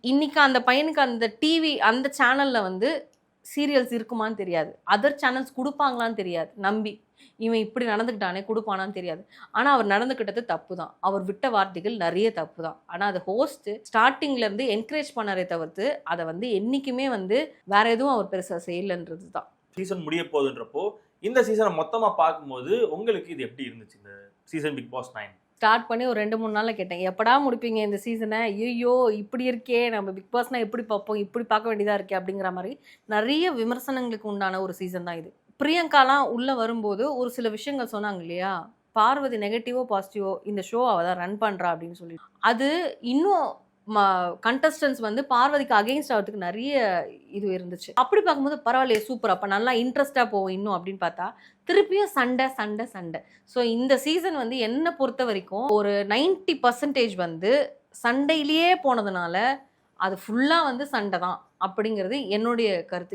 இன்னைக்கு அந்த பையனுக்கு அந்த டிவி அந்த சேனல்ல வந்து சீரியல்ஸ் இருக்குமான்னு தெரியாது, அதர் சேனல்ஸ் கொடுப்பாங்களான்னு தெரியாது, நம்பி இவன் இப்படி நடந்துக்கிட்டானே கொடுப்பானான்னு தெரியாது. ஆனால் அவர் நடந்துக்கிட்டது தப்பு தான், அவர் விட்ட வார்த்தைகள் நிறைய தப்பு தான். ஆனால் அது ஹோஸ்ட் ஸ்டார்டிங்ல இருந்து என்கரேஜ் பண்ணாரே தவிர்த்து அதை வந்து என்றைக்குமே வந்து வேற எதுவும் அவர் பெருசாக செய்யலைன்றது தான். சீசன் முடிய போகுதுன்றப்போ இந்த சீசனை மொத்தமாக பார்க்கும்போது உங்களுக்கு இது எப்படி இருந்துச்சு? இந்த சீசன் பிக் பாஸ் 9 ஸ்டார்ட் பண்ணி ஒரு 2-3 நாளில் கேட்டேன், எப்படா முடிப்பீங்க இந்த சீசனை, ஐயோ இப்படி இருக்கே, நம்ம பிக் பாஸ்னால் எப்படி பார்ப்போம், இப்படி பார்க்க வேண்டியதாக இருக்கே அப்படிங்கிற மாதிரி நிறைய விமர்சனங்களுக்கு உண்டான ஒரு சீசன் தான் இது. பிரியங்காலாம் உள்ளே வரும்போது ஒரு சில விஷயங்கள் சொன்னாங்க இல்லையா, பார்வதி நெகட்டிவோ பாசிட்டிவோ இந்த ஷோ அவள் தான் ரன் பண்ணுறா அப்படின்னு சொல்லி, அது இன்னும் கண்டஸ்டன்ஸ் வந்து பார்வதிக்கு அகெயின்ஸ்ட் ஆகிறதுக்கு நிறைய இது இருந்துச்சு. அப்படி பார்க்கும்போது பரவாயில்லையே சூப்பர், அப்போ நல்லா இன்ட்ரெஸ்டாக போகும் இன்னும் அப்படின்னு பார்த்தா திருப்பியும் சண்டை சண்டை சண்டை. ஸோ இந்த சீசன் வந்து என்னை பொறுத்த வரைக்கும் ஒரு 90% வந்து சண்டையிலேயே போனதுனால அது ஃபுல்லாக வந்து சண்டை தான் அப்படிங்கிறது என்னுடைய கருத்து.